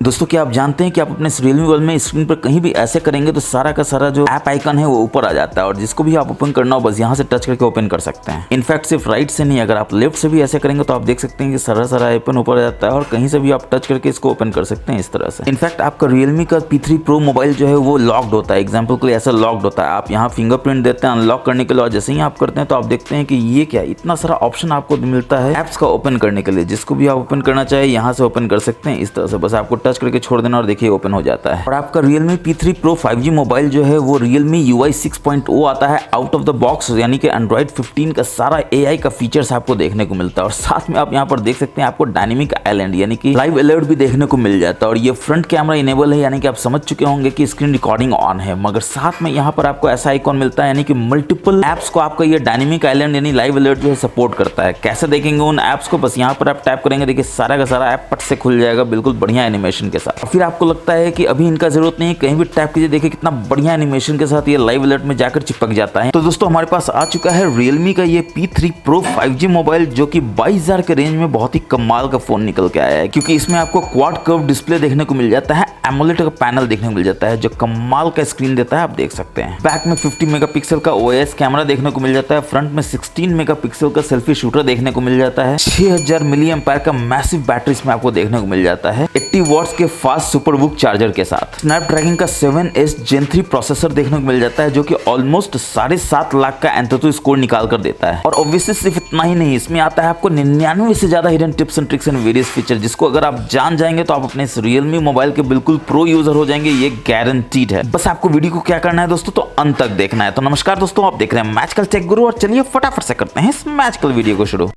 दोस्तों क्या आप जानते हैं कि आप अपने Realme मोबाइल में स्क्रीन पर कहीं भी ऐसे करेंगे तो सारा का सारा जो ऐप आइकन है वो ऊपर आ जाता है और जिसको भी आप ओपन करना हो बस यहाँ से टच करके ओपन कर सकते हैं। इनफैक्ट सिर्फ राइट से नहीं, अगर आप लेफ्ट से भी ऐसे करेंगे तो आप देख सकते हैं कि सारा सारा आइकन ऊपर आ जाता है और कहीं से भी आप टच करके इसको ओपन कर सकते हैं इस तरह से। इनफैक्ट आपका Realme का P3 Pro मोबाइल जो है वो लॉक्ड होता है, एग्जाम्पल के लिए ऐसा लॉक्ड होता है। आप यहाँ फिंगरप्रिंट देते हैं अनलॉक करने के लिए और जैसे ही आप करते हैं तो आप देखते हैं कि ये क्या इतना सारा ऑप्शन आपको मिलता है एप्स का ओपन करने के लिए, जिसको भी आप ओपन करना चाहे यहाँ से ओपन कर सकते हैं इस तरह से। बस आपको टच करके छोड़ देना और देखिए ओपन हो जाता है। और आपका Realme P3 Pro 5G mobile जो है वो Realme UI 6.0 आता है आउट ऑफ द बॉक्स, यानी कि Android 15 का सारा AI का फीचर्स आपको देखने को मिलता है। और साथ में आप यहाँ पर देख सकते हैं आपको डायनेमिक आइलैंड यानी कि लाइव अलर्ट भी देखने को मिल जाता है। और ये फ्रंट कैमरा इनेबल है, यानी कि आप समझ चुके होंगे कि स्क्रीन रिकॉर्डिंग ऑन है। मगर साथ में यहाँ पर आपको ऐसा आइकॉन मिलता है यानी कि मल्टीपल एप्स को आपका ये डायनेमिक आइलैंड यानी लाइव अलर्ट जो है सपोर्ट करता है। कैसे देखेंगे उन एप्स को, बस यहाँ पर आप टैप करेंगे, देखिए सारा का सारा ऐप पट से खुल जाएगा बिल्कुल बढ़िया एनिमेशन के साथ। फिर आपको लगता है कि अभी इनका जरूरत नहीं है, कहीं भी टैप कीजिए, देखिए कितना बढ़िया एनिमेशन के साथ ये लाइव अलर्ट में जाकर चिपक जाता है। तो दोस्तों हमारे पास आ चुका है Realme का ये P3 Pro 5G मोबाइल जो कि 22,000 के रेंज में बहुत ही कमाल का फोन निकल के आया है, क्योंकि इसमें आपको क्वाड कर्व डिस्प्ले देखने को मिल जाता है, एमोलेड का पैनल देखने को मिल जाता है जो कमाल का स्क्रीन देता है, आप देख सकते हैं। बैक में 50 मेगापिक्सल का OIS कैमरा देखने को मिल जाता है, फ्रंट में 16 मेगापिक्सल का सेल्फी शूटर देखने को मिल जाता है, 6000 मिली एम्पायर का मैसिव बैटरी इसमें आपको देखने को मिल जाता है, 80 वॉट्स के फास्ट सुपरबुक चार्जर के साथ। स्नैपड्रैगन का 7S Gen 3 प्रोसेसर देखने को मिल जाता है जो कि ऑलमोस्ट 7.5 लाख का एंथोतू स्कोर निकाल कर देता है। और ऑब्वियसली सिर्फ इतना ही नहीं, इसमें आता है आपको 99 से ज्यादा hidden tips and tricks and various feature, जिसको अगर आप जान जाएंगे तो आप अपने इस Realme मोबाइल के बिल्कुल प्रो यूजर हो जाएंगे, ये गारंटीड है। बस आपको वीडियो को क्या करना है दोस्तों, तो अंत तक देखना है। तो नमस्कार दोस्तों, आप देख रहे हैं मैजिकल टेक गुरु और चलिए फटाफट से करते हैं इस मैजिकल वीडियो को शुरू।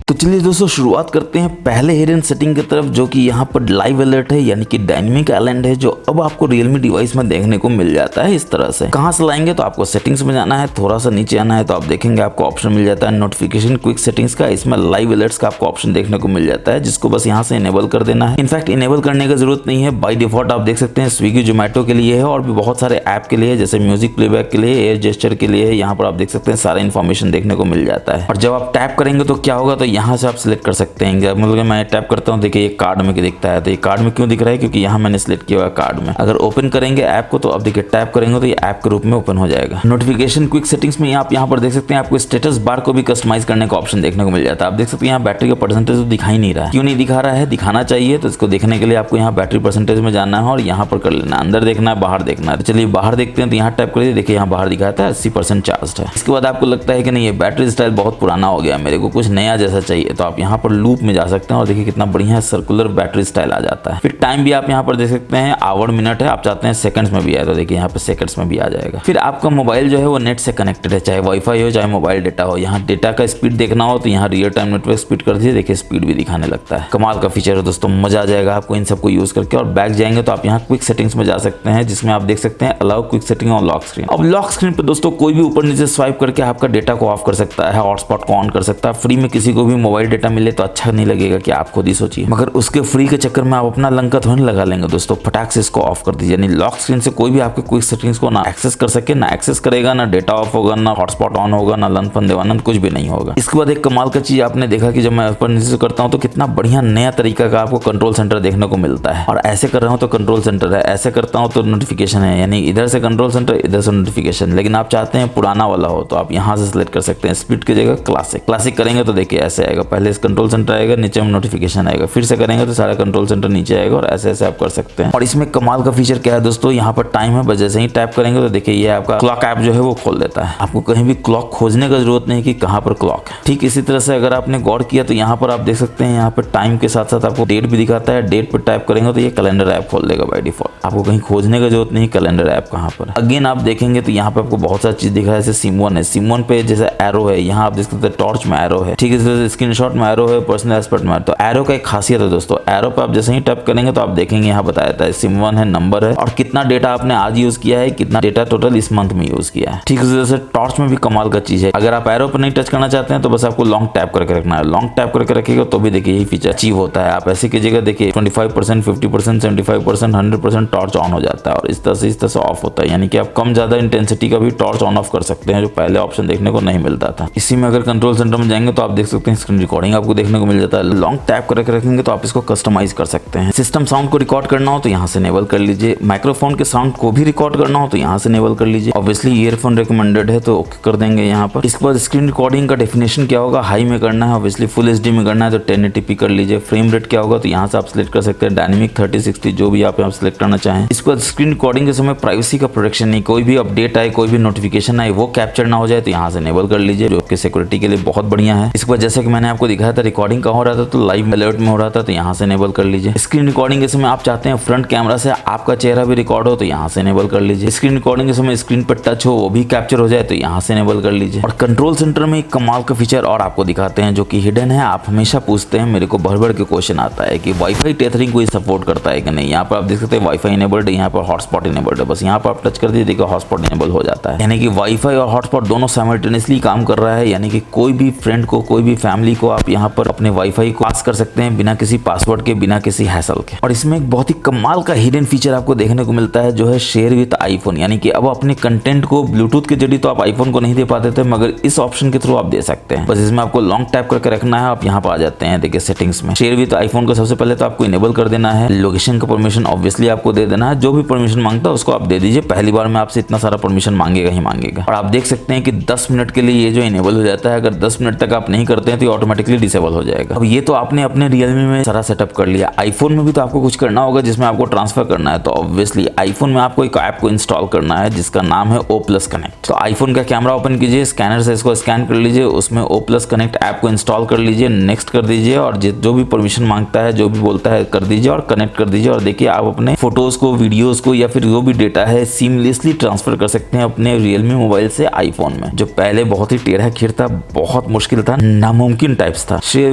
तो चलिए दोस्तों शुरुआत करते हैं पहले हिडन सेटिंग की तरफ, जो कि यहाँ पर लाइव अलर्ट है यानी कि डायनेमिक आइलैंड है, जो अब आपको Realme डिवाइस में देखने को मिल जाता है इस तरह से। कहाँ से लाएंगे तो आपको सेटिंग्स में जाना है, थोड़ा सा नीचे आना है तो आप देखेंगे आपको ऑप्शन मिल जाता है नोटिफिकेशन क्विक सेटिंग्स का। इसमें लाइव अलर्ट्स का आपको ऑप्शन देखने को मिल जाता है, जिसको बस यहाँ से इनेबल कर देना है। इनफैक्ट इनेबल करने की जरूरत नहीं है, बाई डिफॉल्ट आप देख सकते हैं स्विगी जोमेटो के लिए है और भी बहुत सारे ऐप के लिए, जैसे म्यूजिक प्लेबैक के लिए, एयर जेस्चर के लिए। यहाँ पर आप देख सकते हैं सारा इन्फॉर्मेशन देखने को मिल जाता है। और जब आप टैप करेंगे तो क्या होगा, तो यहाँ से आप सिलेक्ट कर सकते हैं। मतलब मैं टैप करता हूँ, देखिए ये कार्ड में दिखता है, तो ये कार्ड में क्यों दिख रहा है, क्योंकि यहाँ मैंने सिलेक्ट किया हुआ कार्ड में। अगर ओपन करेंगे ऐप को तो अब देखिए टैप करेंगे तो ये ऐप के रूप में ओपन हो जाएगा। नोटिफिकेशन क्विक सेटिंग्स में आप यहाँ पर देख सकते हैं आपको स्टेटस बार को भी कस्टमाइज करने का ऑप्शन देखने को मिल जाता है। आप देख सकते हैं यहाँ बैटरी का परसेंटेज तो दिखाई नहीं रहा, क्यों नहीं दिखा रहा है, दिखाना चाहिए। तो इसको देखने के लिए आपको यहाँ बैटरी परसेंटेज में जाना है और यहाँ पर कर लेना, अंदर देखना है बाहर देखना है। तो चलिए बाहर देखते हैं, तो यहाँ टैप करिए, देखिए यहाँ बाहर दिखाता है 80% चार्ज है। इसके बाद आपको लगता है कि नहीं ये बैटरी स्टाइल बहुत पुराना हो गया, मेरे को कुछ नया जैसा चाहिए, तो आप यहाँ पर लूप में जा सकते हैं और देखिए कितना बढ़िया सर्कुलर बैटरी स्टाइल आ जाता है। फिर टाइम भी आप यहाँ पर देख सकते हैं आवर मिनट है, आप चाहते हैं सेकंड्स में भी आए तो देखिए यहाँ पे सेकंड्स में भी आ जाएगा। फिर आपका मोबाइल जो है वो नेट से कनेक्टेड है, चाहे वाईफाई हो चाहे मोबाइल डेटा हो। यहाँ डेटा का स्पीड देखना हो तो यहाँ रियल टाइम नेटवर्क स्पीड कर दीजिए, देखिए स्पीड भी दिखाने लगता है। कमाल का फीचर है दोस्तों, मजा आ जाएगा आपको इन सबको यूज करके। और बैक जाएंगे तो आप यहाँ क्विक सेटिंग्स में जा सकते हैं, जिसमें आप देख सकते हैं अलाउ क्विक सेटिंग और लॉक स्क्रीन। अब लॉक स्क्रीन पर दोस्तों कोई भी ऊपर नीचे स्वाइप करके आपका डेटा को ऑफ कर सकता है, हॉटस्पॉट को ऑन कर सकता है। फ्री में किसी को भी मोबाइल डेटा मिले तो अच्छा नहीं लगेगा कि आप खुद ही सोचिए, मगर उसके फ्री के चक्कर में आप अपना लंका थोड़ी लगा लेंगे दोस्तों। फटाक से इसको ऑफ कर दीजिए, यानी लॉक स्क्रीन से कोई भी आपके क्विक सेटिंग्स को ना एक्सेस कर सके, ना एक्सेस करेगा, ना डेटा ऑफ होगा, ना हॉटस्पॉट ऑन होगा, ना लंपन देवानंद कुछ भी नहीं होगा। इसके बाद एक कमाल का चीज आपने देखा कि जब मैं ऊपर नीचे करता हूँ तो कितना बढ़िया नया तरीका का आपको कंट्रोल सेंटर देखने को मिलता है। और ऐसे कर रहा हूँ तो कंट्रोल सेंटर है, ऐसे करता हूँ तो नोटिफिकेशन है, यानी इधर से कंट्रोल सेंटर इधर से नोटिफिकेशन। लेकिन आप चाहते हैं पुराना वाला हो तो आप यहाँ से सिलेक्ट कर सकते हैं, स्पीड की जगह क्लासिक। क्लासिक करेंगे तो देखिए ऐसे आएगा, पहले इस कंट्रोल सेंटर आएगा, नीचे में नोटिफिकेशन आएगा, फिर से करेंगे तो सारा कंट्रोल सेंटर नीचे आएगा और ऐसे ऐसे आप कर सकते हैं। और इसमें कमाल का फीचर क्या है दोस्तों, यहाँ पर टाइम है, बस जैसे ही टैप करेंगे तो देखिए ये आपका क्लॉक ऐप जो है वो खोल देता है। आपको कहीं भी क्लॉक खोजने का जरूरत नहीं कि कहाँ पर क्लॉक है। ठीक इसी तरह से अगर आपने गौर किया तो यहाँ पर आप देख सकते हैं यहाँ पर टाइम के साथ साथ आपको डेट भी दिखाता है। डेट पर टैप करेंगे तो ये कैलेंडर ऐप खोल देगा बाय डिफॉल्ट, आपको कहीं खोजने का जरूरत नहीं कैलेंडर ऐप कहाँ पर। अगेन आप देखेंगे तो यहाँ पे आपको बहुत सारी चीज दिख रहा है, जैसे सिम1 है, सिम1 पे जैसे एरो है, यहाँ आप देख सकते हैं टॉर्च में एरो है, ठीक है, स्क्रीनशॉट में एरो है, पर्सनल एस्पेक्ट में। तो एरो का एक खासियत है दोस्तों, एरो पे आप जैसे ही टैप करेंगे तो आप देखेंगे यहाँ बताया जाता है सिम1 है, नंबर है और कितना डेटा आपने आज यूज किया है, कितना डेटा टोटल इस मंथ में यूज किया है। ठीक है, जैसे टॉर्च में भी कमाल का चीज है, अगर आप एरो पर नहीं टच करना चाहते हैं तो बस आपको लॉन्ग टैप करके रखना है। लॉन्ग टैप करके रखिएगा तो भी देखिए यही फीचर अचीव होता है। आप ऐसे कीजिएगा, देखिए 25%, 50%, 75%, 100% टॉर्च ऑन हो जाता है और इस तरह से ऑफ होता है, यानी कि आप कम ज्यादा इंटेंसिटी का भी टॉर्च ऑन ऑफ कर सकते हैं, जो पहले ऑप्शन देखने को नहीं मिलता था। इसी में अगर कंट्रोल सेंटर में जाएंगे तो आप देख सकते हैं स्क्रीन रिकॉर्डिंग आपको देखने को मिल जाता है। लॉन्ग टैप करके रखेंगे तो आप इसको कस्टमाइज कर सकते हैं। सिस्टम साउंड को रिकॉर्ड करना हो तो यहाँ से इनेबल कर लीजिए। माइक्रोफोन के साउंड को भी रिकॉर्ड करना हो तो यहाँ से इनेबल कर लीजिए। ऑब्वियसली ईयरफोन रिकमेंडेड है तो ओके कर देंगे यहाँ पर। इसके बाद स्क्रीन रिकॉर्डिंग का डेफिनेशन क्या होगा, हाई में करना है, ऑब्वियसली फुल एचडी में करना है तो 1080p कर लीजिए। फ्रेम रेट क्या होगा तो यहाँ से आप सिलेक्ट कर सकते हैं डायनेमिक 3060 जो भी आप यहाँ सिलेक्ट करना चाहें। इसके बाद स्क्रीन रिकॉर्डिंग के समय प्राइवेसी का प्रोटेक्शन नहीं, कोई भी अपडेट आए, कोई भी नोटिफिकेशन आए वो कैप्चर ना हो जाए तो यहाँ से इनेबल कर लीजिए, जो आपकी सिक्योरिटी के लिए बहुत बढ़िया है। इसके बाद जैसा कि मैंने आपको दिखाया था रिकॉर्डिंग कहाँ हो रहा था तो लाइव अलर्ट में हो रहा था तो यहाँ से इनेबल कर लीजिए। स्क्रीन रिकॉर्डिंग के समय आप चाहते हैं फ्रंट कैमरा से आपका चेहरा भी रिकॉर्ड हो तो यहाँ से इनेबल कर लीजिए। स्क्रीन रिकॉर्डिंग के समय स्क्रीन पर टच हो वो भी कैप्चर हो जाए तो यहाँ से इनेबल कर लीजिए। और कंट्रोल सेंटर में एक कमाल का फीचर और आपको दिखाते हैं जो कि हिडन है। आप हमेशा पूछते हैं, मेरे को भर के क्वेश्चन आता है कि वाईफाई टेथरिंग को सपोर्ट करता है कि नहीं। यहाँ पर आप देख सकते हैं वाईफाई इनेबल्ड है, यहाँ पर हॉटस्पॉट इनेबल्ड है। बस यहाँ पर आप टच कर दीजिए, देखिए हॉटस्पॉट इनेबल हो जाता है, यानी कि वाईफाई और हॉटस्पॉट दोनों साइमल्टेनियसली काम कर रहा है। यानी कि कोई भी फ्रेंड को, कोई भी फैमिली को आप यहाँ पर अपने वाईफाई को पास कर सकते हैं बिना किसी पासवर्ड के, बिना किसी हैसल के। और इसमें एक बहुत ही कमाल का हिडन फीचर आपको देखने को मिलता है जो है शेयर विद आईफोन। यानी कि अब अपने कंटेंट को ब्लूटूथ के जरिए तो आप आईफोन को नहीं दे पाते थे, मगर इस ऑप्शन के थ्रू आप दे सकते हैं। बस इसमें आपको लॉन्ग टैप करके रखना है, आप यहाँ पर आ जाते हैं, देखिए सेटिंग्स में शेयर विद आईफोन को सबसे पहले तो आपको इनेबल कर देना है। लोकेशन का परमिशन ऑब्वियसली आपको दे देना है, जो भी परमिशन मांगता है उसको आप दे दीजिए। पहली बार में आपसे इतना सारा परमिशन मांगेगा ही मांगेगा। और आप देख सकते हैं कि 10 मिनट के लिए ये जो इनेबल हो जाता है, अगर 10 मिनट तक आप नहीं करते हैं तो ऑटोमेटिकली डिसेबल हो जाएगा। अब ये तो आपने अपने रियलमी में सारा सेटअप कर लिया, आईफोन में भी तो आपको कुछ करना होगा जिसमें आपको ट्रांसफर करना है। तो ऑब्वियसली आईफोन में आपको एक ऐप को इंस्टॉल करना है जिसका नाम है O+ कनेक्ट। तो आईफोन का कैमरा ओपन कीजिए, स्कैनर से इसको स्कैन कर लीजिए, उसमें O+ कनेक्ट ऐप को इंस्टॉल कर लीजिए, नेक्स्ट कर दीजिए और जो भी परमिशन मांगता है, जो भी बोलता है कर दीजिए और कनेक्ट कर दीजिए। और देखिए आप अपने फोटोज को, वीडियोज को या फिर जो भी डेटा है सीमलेसली ट्रांसफर कर सकते हैं अपने रियलमी मोबाइल से आईफोन में, जो पहले बहुत ही टेढ़ा खीर था, बहुत मुश्किल था, नामुमकिन टाइप्स था। शेयर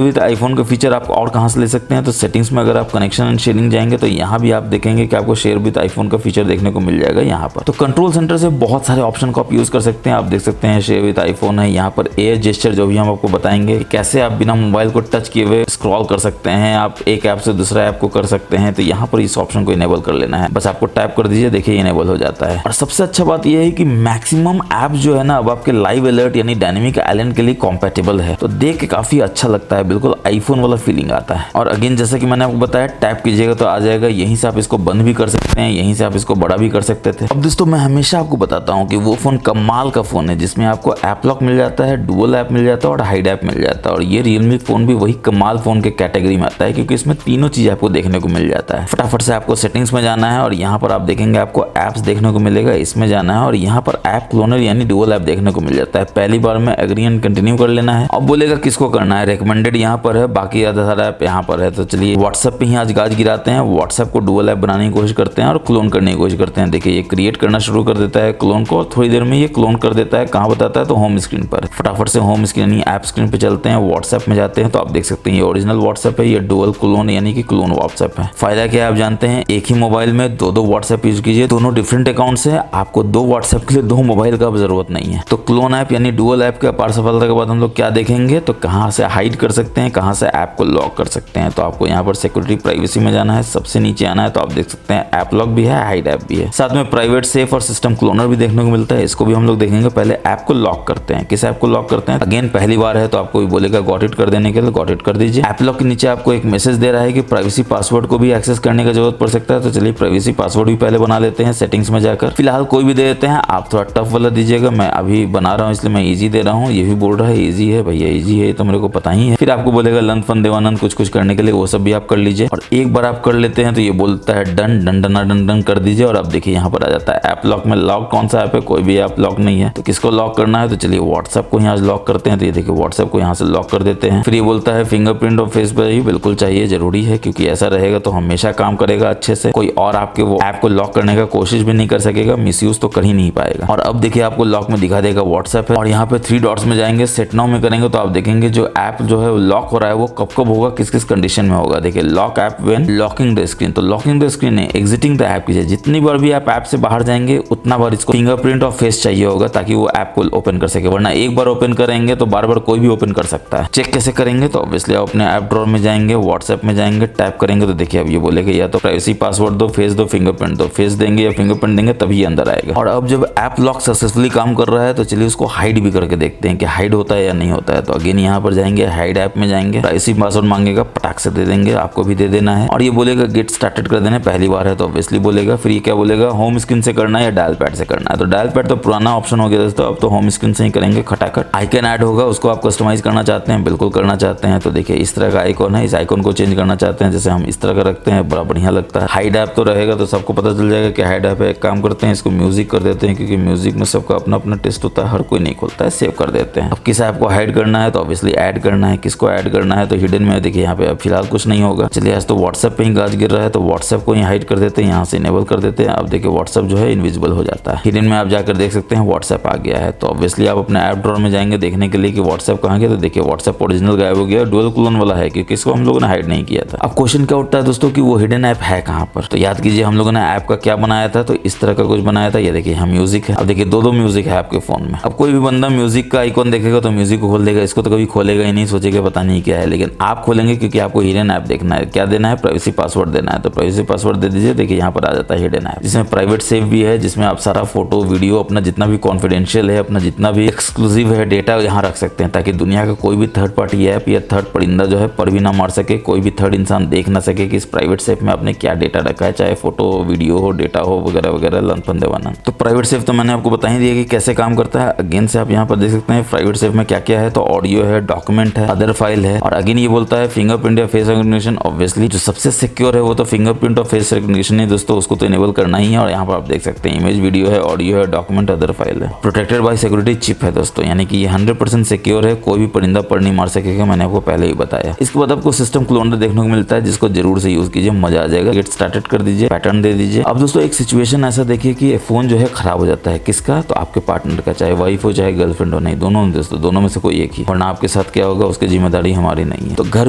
विद आईफोन का फीचर आप और कहां से ले सकते हैं तो सेटिंग्स में अगर आप कनेक्शन एंड शेयरिंग जाएंगे तो यहाँ भी आप देखेंगे कि आपको शेयर विद आईफोन का फीचर देखने को मिल जाएगा यहाँ पर। तो कंट्रोल सेंटर से बहुत सारे ऑप्शन को आप यूज कर सकते हैं। आप देख सकते हैं शेयर विद आईफोन है, यहाँ पर एयर जेस्चर जो भी हम आपको बताएंगे कैसे आप बिना मोबाइल को टच किए हुए स्क्रॉल कर सकते हैं, आप एक ऐप से दूसरा ऐप को कर सकते हैं। तो यहाँ पर इस ऑप्शन को इनेबल कर लेना है, बस आपको टैप कर दीजिए, देखिए इनेबल हो जाता है। और सबसे अच्छा बात यह है कि मैक्सिमम ऐप जो है ना अब आपके लाइव अलर्ट यानी डायनेमिक आइलैंड के लिए कॉम्पैटिबल है। तो देख के काफी अच्छा लगता है, बिल्कुल आईफोन वाला फीलिंग आता है। और अगेन जैसा कि मैंने आपको बताया, टैप कीजिएगा तो आ जाएगा, यहीं से आप इसको बंद भी कर सकते हैं, यहीं से आप इसको बड़ा भी कर सकते थे। अब दोस्तों मैं हमेशा आपको बताता हूँ कि वो फोन कमाल का फोन है जिसमें आपको ऐप लॉक मिल जाता है, डुअल ऐप मिल जाता है और हाइड ऐप मिल जाता है। और ये रियलमी फोन भी वही कमाल फोन के कैटेगरी में आता है क्योंकि इसमें तीनों चीज आपको देखने को मिल जाता है। फटाफट से आपको सेटिंग्स में जाना है और यहाँ पर आप देखेंगे आपको एप्स देखने को मिलेगा, इसमें जाना है और यहाँ पर ऐप क्लोनर यानी डुअल ऐप देखने को मिल जाता है। पहली बार में एग्री एंड कंटिन्यू कर लेना है। अब बोलेगा किसको करना है, रिकमेंडेड यहाँ पर है, बाकी आधा सारा ऐप यहाँ पर है। तो चलिए व्हाट्सएप पे ही आज गाज गिराते हैं, व्हाट्सएप को डुअल ऐप बनाने की कोशिश करते हैं और क्लोन करने की कोशिश करते हैं। देखिए ये क्रिएट करना शुरू कर देता है क्लोन को, थोड़ी देर में ये क्लोन कर देता है। कहाँ बताता है तो होम स्क्रीन पर। फटाफट से होम स्क्रीन यानी ऐप स्क्रीन पे चलते हैं, व्हाट्सएप में जाते हैं तो आप देख सकते हैं ये ओरिजिनल व्हाट्सएप है, ये डुअल क्लोन यानी कि क्लोन व्हाट्सएप है। फायदा क्या है आप जानते हैं, एक ही मोबाइल में दो व्हाट्सएप यूज कीजिए, दोनों डिफरेंट अकाउंट से, आपको 2 व्हाट्सएप के लिए 2 मोबाइल का जरूरत नहीं है। तो क्लोन ऐप यानी डुअल ऐप के अपार सफलता के बाद हम लोग क्या देखेंगे तो कहाँ से हाइड कर सकते हैं, कहाँ से ऐप को लॉक कर सकते हैं। तो आपको यहाँ पर सिक्योरिटी प्राइवेसी में जाना है, सबसे नीचे आना है तो आप देख सकते हैं ऐप लॉक भी है, हाइड ऐप भी है, साथ में प्राइवेट सेफ और सिस्टम क्लोनर भी देखने को मिलता है। इसको भी हम लोग देखेंगे। पहले ऐप को लॉक करते हैं, किस ऐप को लॉक करते हैं, अगेन पहली बार है तो आपको भी बोलेगा गॉट इट कर देने के लिए, गॉट इट कर दीजिए। ऐप लॉक के नीचे आपको एक मैसेज दे रहा है कि प्राइवेसी पासवर्ड को भी एक्सेस करने की जरूरत पड़ सकता है। तो चलिए प्राइवेसी पासवर्ड भी पहले बना लेते हैं सेटिंग्स में जाकर, फिलहाल कोई भी दे देते हैं। आप थोड़ा टफ वाला दीजिएगा, मैं अभी बना रहा हूँ इसलिए मैं इजी दे रहा हूँ। ये भी बोल रहा है इजी है, भैया इजी है तो मेरे को पता ही है। फिर आपको बोलेगा लन फन देवानंद कुछ करने के लिए, वो सब भी आप कर लीजिए। और एक बार आप कर लेते हैं तो ये बोलता है done done done done done कर दीजिए। और अब देखिए यहाँ पर आ जाता है ऐप लॉक में। लॉक कौन सा ऐप है, कोई भी ऐप लॉक नहीं है। तो किसको लॉक करना है तो चलिए व्हाट्सएप को यहाँ लॉक करते हैं। तो ये देखिए व्हाट्सएप को यहाँ से लॉक कर देते हैं। फिर ये बोलता है फिंगरप्रिंट और फेस पर ही बिल्कुल चाहिए, जरूरी है, क्योंकि ऐसा रहेगा तो हमेशा काम करेगा अच्छे से। कोई और आपके वो ऐप को लॉक करने का कोशिश भी नहीं कर सकेगा, मिसयूज तो कर ही नहीं पाएगा। और अब देखिए आपको लॉक में दिखा देगा व्हाट्सएप है और यहाँ पे 3 डॉट्स में जाएंगे, सेट नाउ में करेंगे तो आप देखेंगे जो ऐप जो है लॉक हो रहा है वो कब कब होगा, किस किस कंडीशन में होगा। देखिए lock app when locking the screen, तो लॉकिंग द स्क्रीन है एग्जिटिंग द ऐप कीजिए। जितनी बार भी आप ऐप से बाहर जाएंगे उतना बार इसको फिंगरप्रिंट और फेस चाहिए होगा ताकि वो ऐप को ओपन कर सके, वरना एक बार ओपन करेंगे तो बार बार कोई भी ओपन कर सकता है। चेक कैसे करेंगे तो ऑब्वियसली आप अपने ऐप ड्रॉअर में जाएंगे, व्हाट्सएप में जाएंगे, टैप करेंगे तो देखिए अब ये बोलेगा या तो प्राइवेसी पासवर्ड दो, फेस दो, फिंगरप्रिंट दो। फेस देंगे या फिंगरप्रिंट देंगे तभी अंदर आएगा। और अब जब ऐप लॉक सक्सेसफुली काम कर रहा है तो चलिए उसको हाइड भी करके देखते हैं कि हाइड होता है या नहीं होता है। तो अगेन यहाँ यहाँ पर जाएंगे, हाइड ऐप में जाएंगे, प्राइवेसी पासवर्ड मांगेगा, पटाख से दे देंगे, आपको भी दे देना है। और ये बोलेगा गेट स्टार्टेड कर देना, पहली बार है तो ऑब्वियसली बोलेगा। फिर ये क्या बोलेगा, होम स्क्रीन से करना है या डायल पैड से करना है। तो डायल पैड तो पुराना ऑप्शन हो गया दोस्तों, अब तो होम स्क्रीन से ही करेंगे खटाखट। आइकन ऐड होगा, उसको आप कस्टमाइज करना चाहते हैं, बिल्कुल करना चाहते हैं तो देखिए इस तरह का आइकॉन है, इस आइकॉन को चेंज करना चाहते हैं, जैसे हम इस तरह का रखते हैं, बड़ा बढ़िया लगता है। हाइड ऐप तो रहेगा तो सबको पता चल जाएगा कि हाइड ऐप है। एक काम करते हैं, इसको म्यूजिक कर देते हैं, क्योंकि म्यूजिक में सबका अपना अपना टेस्ट होता है, हर कोई नहीं खोलता है, सेव कर देते हैं। अब किस ऐप को हाइड करना है तो ऑब्वियसली ऐड करना है, किसको ऐड करना है तो हिडन में देखिए यहाँ पे अब फिलहाल कुछ नहीं होगा। चलिए आज तो व्हाट्सएप पे ही गाज गिर रहा है तो व्हाट्सएप को ही हाइड कर देते हैं, यहाँ से इनेबल कर देते हैं। अब देखिए व्हाट्सएप जो है इनविजिबल हो जाता है। हिडन में आप जाकर देख सकते हैं व्हाट्सएप आ गया है। तो ऑब्वियसली आप अपने ऐप ड्रॉअर में जाएंगे देखने के लिए कि व्हाट्सएप कहाँ गया, तो देखिए व्हाट्सएप ओरिजिनल गायब हो गया, डुअल कोलन वाला है क्योंकि इसको हम लोगों ने हाइड नहीं किया था। अब क्वेश्चन क्या उठता है दोस्तों कि वो हिडन ऐप है कहाँ पर। तो याद कीजिए हम लोगों ने ऐप का क्या बनाया था, तो इस तरह का कुछ बनाया था। ये देखिए हम म्यूजिक है, अब देखिए दो म्यूजिक है आपके फोन में। अब कोई भी बंदा म्यूजिक का आइकॉन देखेगा तो म्यूजिक को खोल देगा, इसको तो कभी खोलेगा ही नहीं, सोचेगा पता नहीं क्या है। लेकिन आप खोलेंगे क्योंकि आपको हिडन ऐप देखना है। क्या देना है, प्राइवेसी पासवर्ड देना है। तो प्राइवेसी पासवर्ड दे दीजिए, देखिए यहाँ पर आ जाता है हिडन ऐप, जिसमें प्राइवेट सेव भी है, जिसमें आप सारा फोटो वीडियो अपना जितना भी कॉन्फिडेंशियल है, अपना जितना भी एक्सक्लूसिव है डेटा यहाँ रख सकते हैं, ताकि दुनिया का कोई भी थर्ड पार्टी ऐप या थर्ड परिंदा जो है पर भी ना मार सके, कोई भी थर्ड इंसान देख ना सके कि इस प्राइवेट सेफ में आपने क्या डेटा रखा है, चाहे फोटो वीडियो हो, डेटा हो वगैरह वगैरह, लन फंदे वाना। तो प्राइवेट सेफ तो मैंने आपको बता ही दिया कि कैसे काम करता है। अगेन से आप यहाँ पर देख सकते हैं प्राइवेट सेफ में क्या क्या है, तो ऑडियो है, डॉक्यूमेंट है, अदर फाइल है। और अगेन ये बोलता है फिंगरप्रिंट या फेस रिकॉग्निशन। ऑब्वियसली जो सबसे सिक्योर है वो तो फिंगरप्रिंट और फेस रिकॉग्निशन है दोस्तों, उसको तो इनेबल करना ही है। और यहाँ पर आप देख सकते हैं इमेज, वीडियो है, ऑडियो है, डॉक्यूमेंट, अदर फाइल है। प्रोटेक्टेड बाय सिक्योरिटी चिप है दोस्तों, यानी कि ये 100% सिक्योर है, कोई भी परिंदा पर नहीं मार सकेगा, मैंने आपको पहले ही बताया। इसके बाद आपको सिस्टम क्लोनर देखने को मिलता है, जिसको जरूर से यूज कीजिए, मजा आ जाएगा। गेट स्टार्टेड कर दीजिए, पैटर्न दे दीजिए। अब दोस्तों एक सिचुएशन ऐसा देखिए कि फोन जो है खराब हो जाता है, किसका, तो आपके पार्टनर का, चाहे वाइफ हो चाहे गर्लफ्रेंड हो, नहीं दोनों दोस्तों, दोनों में से कोई एक ही, वरना आपके साथ क्या होगा उसकी जिम्मेदारी हमारी नहीं है। तो घर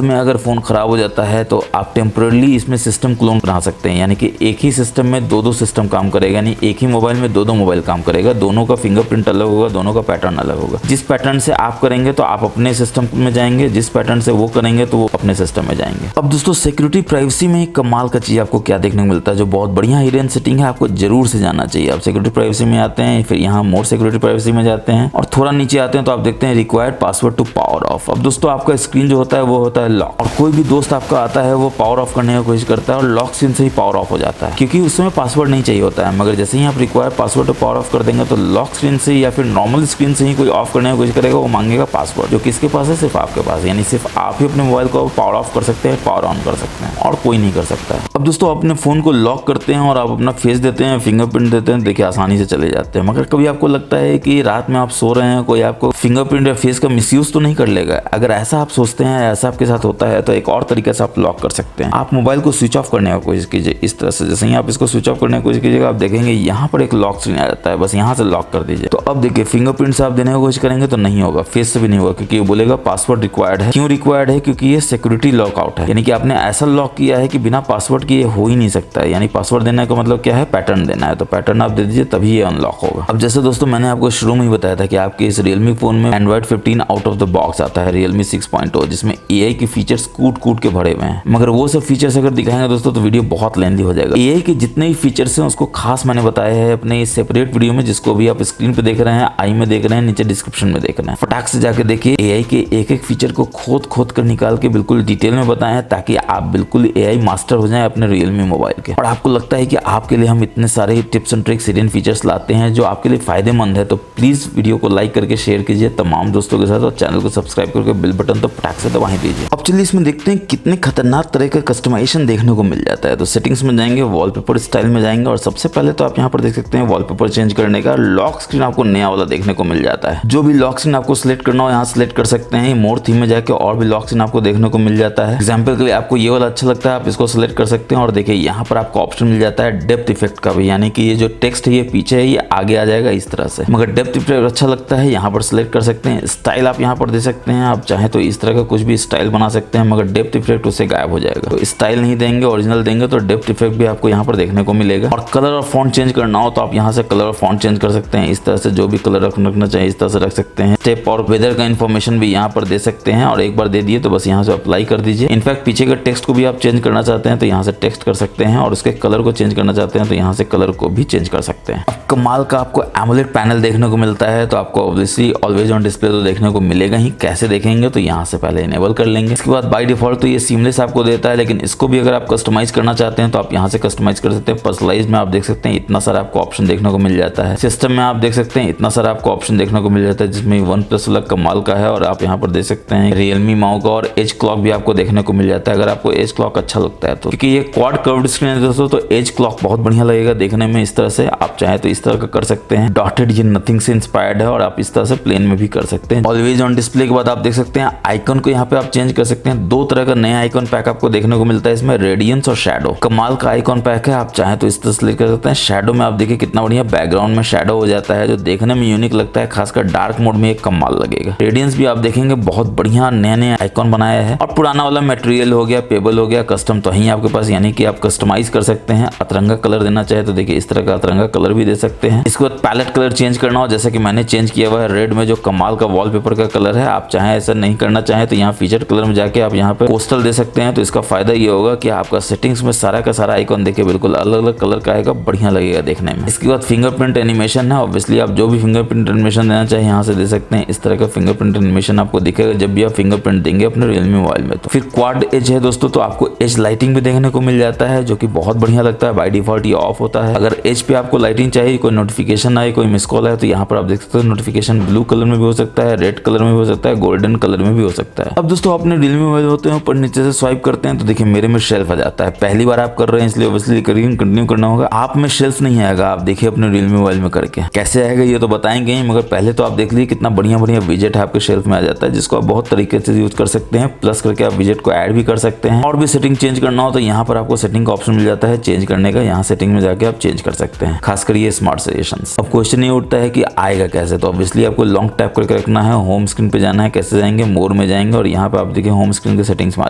में अगर फोन खराब हो जाता है तो आप टेम्पररी इसमें सिस्टम क्लोन बना सकते हैं, यानी कि एक ही सिस्टम में दो सिस्टम काम करेगा, यानी एक ही मोबाइल में दो मोबाइल काम करेगा, दोनों का फिंगरप्रिंट अलग होगा, दोनों का पैटर्न अलग होगा। जिस पैटर्न से आप करेंगे तो आप अपने सिस्टम में जाएंगे, जिस पैटर्न से वो करेंगे तो वो अपने सिस्टम में जाएंगे। अब दोस्तों सिक्योरिटी प्राइवेसी में एक कमाल का चीज आपको क्या देखने को मिलता है, जो बहुत बढ़िया हिडन सेटिंग है, आपको जरूर से जाना चाहिए। आप सिक्योरिटी प्राइवेसी में आते हैं, फिर यहाँ मोर सिक्योरिटी प्राइवेसी में जाते हैं और थोड़ा नीचे आते हैं तो आप देखते हैं required password to power off. अब दोस्तों आपका स्क्रीन जो होता है वो होता है लॉक, और कोई भी दोस्त आपका आता है वो पावर ऑफ करने की कोशिश करता है और लॉक स्क्रीन से ही पावर ऑफ हो जाता है, क्योंकि उस समय पासवर्ड नहीं चाहिए होता है। मगर जैसे ही आप required password to power off कर देंगे तो लॉक स्क्रीन से या फिर नॉर्मल स्क्रीन से ही कोई ऑफ करने की कोशिश करेगा, वो मांगेगा पासवर्ड, जो किसके पास है, सिर्फ आपके पास। यानी सिर्फ आप ही अपने मोबाइल को पावर ऑफ कर सकते हैं, पावर ऑन कर सकते हैं, और कोई नहीं कर सकता है। अब दोस्तों अपने फोन को लॉक करते हैं और आप अपना फेस देते हैं, फिंगरप्रिंट देते हैं, देखिए आसानी से चले जाते हैं। मगर कभी आपको लगता है कि रात में आप सो रहे हैं, कोई आपको फिंगरप्रिंट या फेस का मिसयूज तो नहीं कर लेगा। अगर ऐसा आप सोचते हैं, ऐसा आपके साथ होता है, तो एक और तरीके से आप लॉक कर सकते हैं। आप मोबाइल को स्विच ऑफ करने की कोशिश कीजिए इस तरह से, जैसे ही आप इसको स्विच ऑफ करने की कोशिश कीजिएगा, आप देखेंगे यहाँ पर एक लॉक स्क्रीन आ जाता है, बस यहाँ से लॉक कर दीजिए। तो अब देखिए फिंगरप्रिंट से आप देने की कोशिश करेंगे तो नहीं होगा, फेस से भी नहीं होगा, क्योंकि ये बोलेगा पासवर्ड रिक्वायर्ड है। क्यों रिक्वायर्ड है, क्योंकि ये सिक्योरिटी लॉकआउट है, यानी कि आपने ऐसा लॉक किया है कि बिना पासवर्ड के ये हो ही नहीं सकता है। यानी पासवर्ड देने का मतलब क्या है, पैटर्न देना है, तो पैटर्न आप दे दीजिए तभी ये अनलॉक होगा। अब जैसे दोस्तों मैंने आपको शुरू में ही बताया था कि आपके इस Realme फोन में Android 15 out of the box आता है, Realme 6.0, जिसमें AI के फीचर्स कूट के भरे हुए हैं। मगर वो सब फीचर्स अगर दिखाएंगे दोस्तों तो वीडियो बहुत लेंथी हो जाएगा। AI के जितने भी फीचर्स हैं उसको खास मैंने बताया है अपने इस सेपरेट वीडियो में, जिसको भी आप स्क्रीन पे देख रहे हैं, आई में देख रहे हैं, नीचे डिस्क्रिप्शन में देख रहे हैं। फटाक से जाके देखिए, AI के एक एक फीचर को खोद कर निकाल के बिल्कुल डिटेल में बताएं, ताकि आप बिल्कुल AI मास्टर हो जाएं अपने Realme मोबाइल के। और आपको लगता है कि आपके लिए हम इतने सारे tips and tricks, hidden features लाते हैं जो आपके लिए फायदेमंद है, तो प्लीज वीडियो को लाइक करके शेयर कीजिए तमाम दोस्तों के साथ, और चैनल को सब्सक्राइब करके बेल बटन तो फटाक से दबा ही दीजिए। अब चलिए इसमें देखते हैं कितने खतरनाक तरह का कस्टमाइजेशन देखने को मिल जाता है। तो सेटिंग्स में जाएंगे, वॉलपेपर स्टाइल में जाएंगे, और सबसे पहले तो आप यहाँ पर देख सकते हैं वॉलपेपर चेंज करने का लॉक स्क्रीन आपको नया वाला देखने को मिल जाता है। जो भी लॉक स्क्रीन आपको सिलेक्ट करना हो यहाँ सिलेक्ट कर सकते हैं। मोर थीम में जाके और भी लॉक स्क्रीन आपको देखने को मिल जाता है। एग्जाम्पल के लिए आपको ये वाला अच्छा लगता है, आप इसको सिलेक्ट कर सकते हैं। और देखिए यहाँ पर आपको ऑप्शन मिल जाता है डेप्थ इफेक्ट का भी, यानी कि ये जो टेक्स्ट है ये पीछे है, ये आगे आ जाएगा इस तरह से। मगर डेप्थ इफेक्ट अच्छा लगता है, यहाँ पर सिलेक्ट कर सकते हैं। स्टाइल आप यहाँ पर दे सकते हैं, आप चाहें तो इस तरह का कुछ भी स्टाइल बना सकते हैं, मगर डेप्थ इफेक्ट उससे गायब हो जाएगा। तो स्टाइल नहीं देंगे, ओरिजिनल देंगे, तो डेप्थ इफेक्ट भी आपको यहाँ पर देखने को मिलेगा। और कलर और फॉन्ट चेंज करना हो तो आप यहाँ से कलर और फॉन्ट चेंज कर सकते हैं, इस तरह से जो भी कलर रखना चाहिए इस तरह से रख सकते हैं। स्टेप और वेदर का इन्फॉर्मेशन भी यहाँ पर दे सकते हैं, और एक बार दे दिए तो बस यहाँ से अप्लाई कर दीजिए। इनफैक्ट पीछे के टेक्स्ट को भी आप चेंज करना चाहते हैं तो यहाँ से टेक्स्ट कर सकते हैं, और उसके कलर को चेंज करना चाहते हैं तो यहाँ से कलर को भी चेंज कर सकते हैं। अब कमाल का आपको एमोलेड पैनल देखने को मिलता है, तो आपको ऑब्वियसली ऑलवेज ऑन डिस्प्ले तो देखने को मिलेगा ही, कैसे देखेंगे, तो यहाँ से पहले इनेबल कर लेंगे। इसके बाद बाय डिफॉल्ट तो ये सीमलेस आपको देता है, लेकिन इसको भी अगर आप कस्टमाइज करना चाहते हैं तो आप यहाँ से कस्टमाइज कर सकते हैं। पर्सनलाइज में आप देख सकते हैं इतना सारा आपको ऑप्शन देखने को मिल जाता है। सिस्टम में आप देख सकते हैं इतना सारा आपको ऑप्शन देखने को मिल जाता है, जिसमें OnePlus वाला कमाल का है। और आप यहाँ पर देख सकते हैं Realme माउ का और एज क्लॉक भी आपको देखने को मिल जाता है, अगर आपको एज क्लॉक अच्छा लगता है तो। क्योंकि ये क्वाड कर्व्ड स्क्रीन है दोस्तों, तो एज क्लॉक बहुत बढ़िया लगेगा देखने में। इस तरह से आप चाहे तो इस तरह का कर सकते हैं। डॉटेड ये नथिंग से इंस्पायर्ड है और आप इस तरह से प्लेन में भी कर सकते हैं। ऑलवेज ऑन डिस्प्ले के बाद आप देख सकते हैं आइकन को यहाँ पे आप चेंज कर सकते हैं। दो तरह का नया आइकन पैक आपको देखने को मिलता है इसमें, रेडियंस और शैडो। कमाल का आइकन पैक है, आप चाहे तो इस तरह से कर सकते हैं। शैडो में आप देखिए कितना बढ़िया बैकग्राउंड में शैडो हो जाता है, जो देखने में यूनिक लगता है, खासकर डार्क मोड में एक कमाल लगेगा। रेडियंस भी आप देखेंगे बहुत बढ़िया नया नया आइकॉन बनाया है। और पुराना वाला मटेरियल हो गया, पेबल हो गया, कस्टम तो ही आपके पास, यानी कि आप कस्टमाइज कर सकते हैं। अतरंगा कलर देना चाहे तो देखिए इस तरह का अतरंगा कलर भी दे सकते हैं। इसके बाद पैलेट कलर चेंज करना हो, जैसे कि मैंने चेंज किया हुआ है रेड में, जो कमाल का वॉलपेपर का कलर है। आप चाहे ऐसा नहीं करना चाहे तो यहाँ फीचर कलर में जाके आप यहाँ पे कोस्टल दे सकते हैं। तो इसका फायदा ये होगा कि आपका सेटिंग्स में सारा का सारा आइकॉन देखिए बिल्कुल अलग अलग कलर का आएगा, बढ़िया लगेगा देखने में। इसके बाद फिंगरप्रिंट एनिमेशन है। ऑब्वियसली आप जो भी फिंगरप्रिंट एनिमेशन देना चाहे यहाँ से दे सकते हैं। इस तरह का फिंगरप्रिंट एनिमेशन आपको दिखेगा जब भी आप फिंगरप्रिंट देंगे अपने Realme मोबाइल में। तो फिर क्वाड एज है दोस्तों, तो आपको एज लाइटिंग भी देखने को मिल जाता है, जो कि बहुत बढ़िया लगता है। बाय डिफॉल्ट ये ऑफ होता है। अगर एज पे आपको लाइटिंग चाहिए, कोई नोटिफिकेशन आए, कोई मिस कॉल आए, तो यहाँ पर आप देख सकते हो नोटिफिकेशन ब्लू कलर में भी हो सकता है, रेड कलर में भी हो सकता है, गोल्डन कलर में भी हो सकता है। अब दोस्तों अपने Realme मोबाइल होते हैं, ऊपर नीचे से स्वाइप करते हैं तो देखिए मेरे में शेल्फ आ जाता है। पहली बार आप कर रहे हैं इसलिए ऑब्वियसली कंटिन्यू करना होगा। आप में शेल्फ नहीं आएगा, आप देखिए अपने Realme मोबाइल में करके कैसे आएगा ये तो बताएंगे ही, मगर पहले तो आप देख लीजिए कितना बढ़िया बढ़िया विजेट आपके शेल्फ में आ जाता है, जिसको आप बहुत तरीके से यूज कर सकते हैं। प्लस करके आप विजेट को ऐड भी कर सकते हैं। और भी सेटिंग चेंज करना हो तो यहाँ पर आपको सेटिंग का ऑप्शन मिल जाता है चेंज करने का। यहाँ सेटिंग में जाके आप चेंज कर सकते हैं, खासकर ये स्मार्ट सजेशंस। अब क्वेश्चन ये उठता है कि आएगा कैसे, तो ऑब्वियसली आपको लॉन्ग टैप करके रखना है, होम स्क्रीन पे जाना है। कैसे जाएंगे, मोर में जाएंगे और यहाँ पे आप देखिए होम स्क्रीन के सेटिंग्स में आ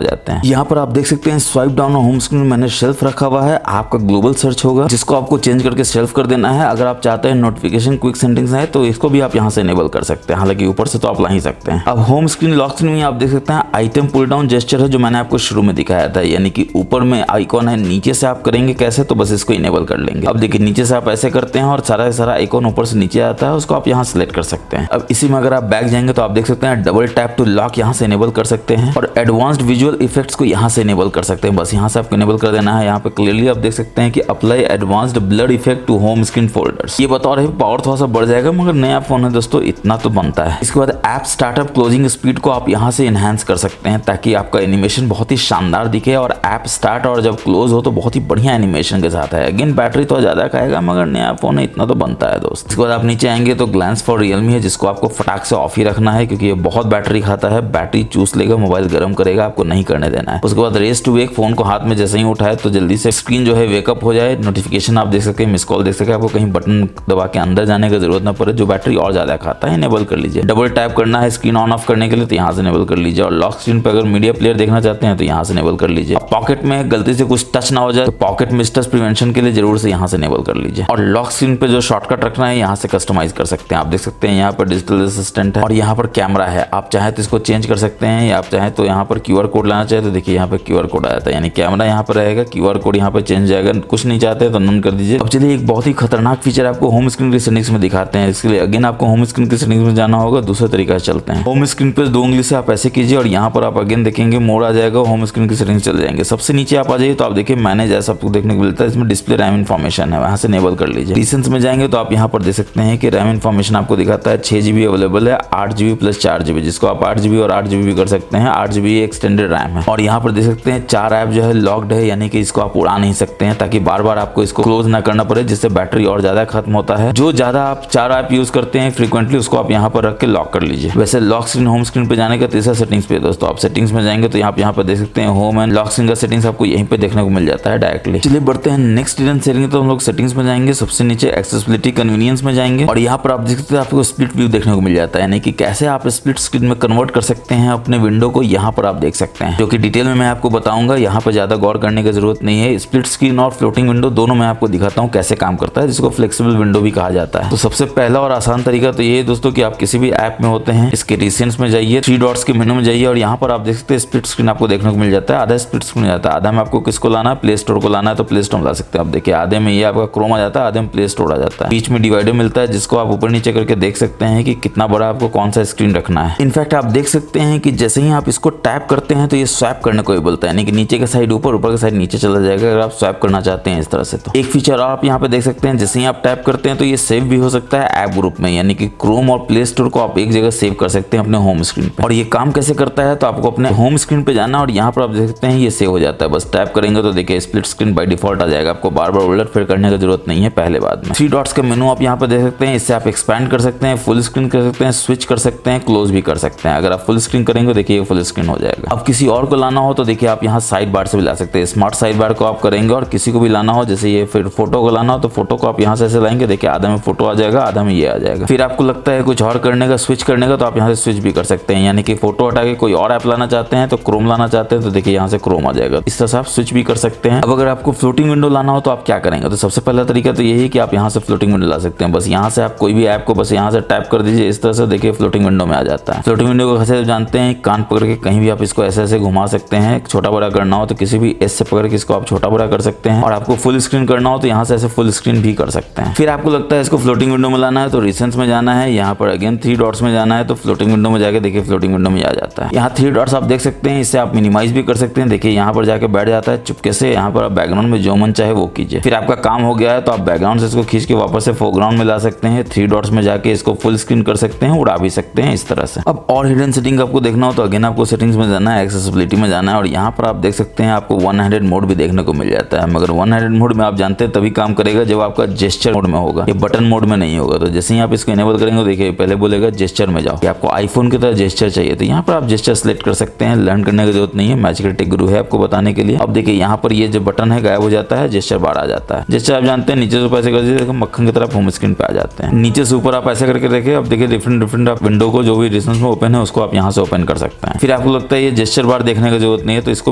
जाते हैं। यहाँ पर आप देख सकते हैं स्वाइप डाउन और होम स्क्रीन में मैंने शेल्फ रखा हुआ है। आपका ग्लोबल सर्च होगा, जिसको आपको चेंज करके शेल्फ कर देना है। अगर आप चाहते हैं नोटिफिकेशन क्विक सेटिंग्स है तो इसको भी आप यहाँ से इनेबल कर सकते हैं, हालांकि ऊपर से तो आप ला ही सकते हैं। अब होम स्क्रीन लॉक स्क्रीन में आप देख सकते हैं आइटम पुल डाउन जेस्चर है, जो मैंने आपको शुरू में दिखाया था, यानी कि ऊपर में आइकॉन है, नीचे से आप करेंगे कैसे, तो बस इसको इनेबल कर लेंगे। अब देखिए नीचे से आप ऐसे करते हैं और सारा सारा आइकॉन ऊपर से नीचे आता है, उसको आप यहाँ सेलेक्ट कर सकते हैं। अब इसी में अगर आप बैक जाएंगे तो आप देख सकते हैं डबल टैप टू लॉक यहाँ से इनेबल कर सकते हैं और एडवांस्ड विजुअल इफेक्ट्स को यहाँ से इनेबल कर सकते हैं। बस यहाँ से आपको इनेबल कर देना है। यहाँ पे क्लियरली आप देख सकते हैं कि apply advanced blur effect to home screen folders. ये बता रहे पावर थोड़ा सा बढ़ जाएगा, मगर नया फोन है दोस्तों, इतना तो बनता है। इसके बाद ऐप स्टार्टअप क्लोजिंग स्पीड को आप यहाँ से इनहेंस कर सकते हैं, ताकि आपका एनिमेशन बहुत ही शानदार दिखे और ऐप स्टार्ट और जब क्लोज हो तो बहुत ही बढ़िया एनिमेशन के साथ है। अगेन बैटरी तो ज्यादा खाएगा, मगर नया फोन है, इतना तो बनता है दोस्त। इसके बाद आप नीचे आएंगे तो ग्लैंस फॉर Realme है, जिसको आपको फटाक से ऑफ ही रखना है, क्योंकि ये बहुत बैटरी खाता है, बैटरी चूस लेगा, मोबाइल गर्म करेगा, आपको नहीं करने देना है। उसके बाद रेस टू वेक, फोन को हाथ में जैसे ही उठाए तो जल्दी से स्क्रीन जो है वेकअप हो जाए। नोटिफिकेशन आप देख सकते हैं, मिस कॉल देख सकते हैं, आपको कहीं बटन दबा के अंदर जाने की जरूरत ना पड़े। जो बैटरी और ज्यादा खाता है इनेबल कर लीजिए। डबल टैप करना है स्क्रीन ऑन ऑफ करने के लिए तो यहाँ से इनेबल कर लीजिए। और लॉक स्क्रीन पर अगर मीडिया प्लेयर देखना चाहते हैं तो यहाँ से इनेबल कर लीजिए। पॉकेट में गलती से कुछ टच ना हो जाए तो पॉकेट में टच प्रिवेंशन के लिए जरूर से यहाँ से इनेबल कर लीजिए। और लॉक स्क्रीन पे जो शॉर्टकट रखना है यहाँ से कस्टमाइज कर सकते हैं। आप देख सकते हैं यहाँ पर डिजिटल असिस्टेंट है और यहाँ पर कैमरा है, आप चाहे तो इसको चेंज कर सकते हैं, या आप चाहे तो यहाँ पर QR कोड लाना चाहे तो देखिए यहाँ पर QR कोड आया था, यानी कैमरा यहाँ पर रहेगा, QR कोड यहाँ पर चेंज जाएगा। कुछ नहीं चाहते तो नन कर दीजिए। अब चलिए एक बहुत ही खतरनाक फीचर आपको होम स्क्रीन की सेटिंग्स में दिखाते हैं। इसके लिए अगेन आपको होम स्क्रीन की सेटिंग्स में जाना होगा, दूसरे तरीका से चलते हैं। होम स्क्रीन पे 2 उंगली से आप ऐसे कीजिए और यहाँ पर आप अगेन देखेंगे मोड आ जाएगा, होम स्क्रीन की सेटिंग्स चल जाएंगे। सबसे नीचे आप आ जाइए तो आप देखिए मैनेज ऐसा आपको देखने को मिलता है, इसमें डिस्प्ले रैम इन्फॉर्मेशन है, वहां से इनेबल कर लीजिए। रिसेंट्स में जाएंगे तो आप यहाँ पर देख सकते हैं कि रैम इन्फॉर्मेशन आपको दिखाता है 6GB अवेलेबल है, 8GB प्लस 4GB, जिसको आप 8GB और 8GB भी कर सकते हैं। 8GB एक्सटेंडेड रैम है। और यहाँ पर देख सकते हैं 4 ऐप जो है लॉक्ड है, यानी कि इसको आप उड़ा नहीं सकते हैं, ताकि बार बार आपको इसको क्लोज ना करना पड़े, जिससे बैटरी और ज्यादा खत्म होता है। जो ज्यादा आप 4 ऐप यूज करते हैं फ्रीक्वेंटली, उसको आप यहाँ पर रख के लॉक कर लीजिए। वैसे लॉक स्क्रीन होम स्क्रीन पे जाने का तीसरा सेटिंग्स पे दोस्तों, आप सेटिंग्स में जाएंगे तो यहाँ पर देख सकते हैं होम एंड लॉक स्क्रीन का सेटिंग्स आपको यहीं पे देखने को मिल जाता है डायरेक्टली। चलिए बढ़ते हैं नेक्स्ट डिटेल सेटिंग। तो हम लोग सेटिंग्स में जाएंगे, सबसे नीचे एक्सेसिबिलिटी कन्वीनियंस में जाएंगे और यहाँ पर आप देख सकते हैं आपको स्प्लिट व्यू देखने को मिल जाता है, यानी कि कैसे आप स्प्लिट स्क्रीन में कन्वर्ट कर सकते हैं अपने विंडो को। यहाँ पर आप देख सकते हैं, जो कि डिटेल में मैं आपको बताऊंगा, यहाँ पर ज्यादा गौर करने की जरूरत नहीं है। स्प्लिट स्क्रीन और फ्लोटिंग विंडो दोनों मैं आपको दिखाता हूँ कैसे काम करता है, जिसको फ्लेक्सिबल विंडो भी कहा जाता है। तो सबसे पहला और आसान तरीका तो ये है दोस्तों कि आप किसी भी ऐप में होते हैं, इसके रिसेंट्स में जाइए, 3 डॉट्स के मेनू में जाइए और यहाँ पर आप देख सकते हैं स्प्लिट स्क्रीन आपको देखने को मिल जाता है। आधा स्प्लिट स्क्रीन जाता है, आधा में आपको किसको लाना है, प्ले स्टोर को लाना है तो प्ले स्टोर ला सकते हैं। आप देखिए आधे में ये आपका क्रोम आ जाता है, आधे में प्ले स्टोर आ जाता है, बीच में डिवाइडर मिलता है, जिसको इसको आप ऊपर नीचे करके देख सकते हैं कि कितना बड़ा आपको कौन सा स्क्रीन रखना है। इनफैक्ट आप देख सकते हैं कि जैसे ही आप इसको टैप करते हैं तो ये स्वैप करने को ही बोलता है, यानी कि नीचे के साइड ऊपर, ऊपर के साइड नीचे चला जाएगा अगर आप स्वैप करना चाहते हैं इस तरह से। तो एक फीचर आप यहाँ पे देख सकते हैं, जैसे ही आप टैप करते हैं तो ये सेव भी हो सकता है ऐप ग्रुप में, यानी कि क्रोम और प्ले स्टोर को आप एक जगह सेव कर सकते हैं अपने होम स्क्रीन पे। और ये काम कैसे करता है, तो आपको अपने होम स्क्रीन पे जाना और यहाँ पर आप देख सकते हैं ये सेव हो जाता है। बस टैप करेंगे तो देखिए स्प्लिट स्क्रीन बाय डिफॉल्ट आ जाएगा, आपको बार बार उलट फिर करने की जरूरत नहीं है पहले बाद में। 3 डॉट्स का मेनू आप यहाँ पे देख सकते हैं, इससे आप एक्सपैंड कर सकते हैं, फुल स्क्रीन कर सकते हैं, स्विच कर सकते हैं, क्लोज भी कर सकते हैं। अगर आप फुल स्क्रीन करेंगे देखिए फुल स्क्रीन हो जाएगा। अब किसी और को लाना हो तो देखिए आप यहाँ साइड बार से भी ला सकते हैं, स्मार्ट साइड बार को आप करेंगे और किसी को भी लाना हो, जैसे ये फिर फोटो को लाना हो तो फोटो को आप यहाँ से ऐसे लाएंगे, देखिए आधा में फोटो आ जाएगा, आधा में ये आ जाएगा। फिर आपको लगता है कुछ और करने का, स्विच करने का, तो आप यहाँ से स्विच भी कर सकते हैं, यानी कि फोटो हटा के कोई और ऐप लाना चाहते हैं तो क्रोम लाना चाहते हैं तो देखिए यहाँ से क्रोम आ जाएगा। इस तरह से आप स्विच भी कर सकते हैं। अब अगर आपको फ्लोटिंग विंडो लाना हो तो आप क्या करेंगे, तो सबसे पहला तरीका तो यही है कि आप यहाँ से फ्लोटिंग विंडो ला सकते हैं। बस यहाँ से आप कोई भी ऐप को बस यहाँ से टैप कर दीजिए, इस तरह से देखिए फ्लोटिंग विंडो में आ जाता है। फ्लोटिंग विंडो को कैसे जानते हैं, कान पकड़ के कहीं भी आप इसको ऐसे ऐसे घुमा सकते हैं। छोटा बड़ा करना हो तो किसी भी एस से पकड़ के इसको आप छोटा बड़ा कर सकते हैं, और आपको फुल स्क्रीन करना हो तो यहाँ से ऐसे फुल स्क्रीन भी कर सकते हैं। फिर आपको लगता है इसको फ्लोटिंग विंडो में लाना है तो रिसेंट्स में जाना है, यहाँ पर अगेन 3 डॉट्स में जाना है तो फ्लोटिंग विंडो में जाके देखिए फ्लोटिंग विंडो में आ जाता है। यहाँ 3 डॉट्स आप देख सकते हैं, इससे आप मिनिमाइज भी कर सकते हैं। देखिए यहाँ पर जाके बैठ जाता है चुपके से, यहाँ पर आप बैकग्राउंड में जो मन चाहे वो कीजिए। फिर आपका काम हो गया है तो आप बैकग्राउंड से इसको खींच के वापस से फोरग्राउंड में ला सकते हैं। 3 डॉट्स में जाके इसको फुल स्क्रीन कर सकते हैं, उड़ा भी सकते हैं इस तरह से। अब और हिडन सेटिंग आपको देखना हो तो अगेन आपको सेटिंग्स में जाना है, एक्सेसिबिलिटी में जाना है, और यहाँ पर आप देख सकते हैं आपको 1 हैंडेड मोड भी देखने को मिल जाता है। मगर 1 हैंडेड मोड में आप जानते हैं तभी काम करेगा जब आपका जेस्चर मोड में होगा, ये बटन मोड में नहीं होगा। तो जैसे ही आप इसको इनेबल करेंगे देखिए पहले बोलेगा जेस्चर में जाओ, कि आपको आईफोन की तरह जेस्चर चाहिए तो यहाँ पर आप जेस्चर सेलेक्ट कर सकते हैं। लर्न करने की जरूरत नहीं है, मैजिकल टेक गुरु है आपको बताने के लिए। अब देखिए यहाँ पर ये जो बटन है गायब हो जाता है, जेस्चर बार आ जाता है। जेस्चर आप जानते हैं नीचे से ऊपर ऐसे कर दीजिए, मक्खन की तरफ होम स्क्रीन पे आ जाते हैं। नीचे से ऊपर आप ऐसे करके देखिए, अब देखिए डिफरेंट आप विंडो को जो भी डिस्टेंस में ओपन है उसको आप यहाँ से ओपन कर सकते हैं। फिर आपको लगता है ये जेस्चर बार देखने की जरूरत नहीं है तो इसको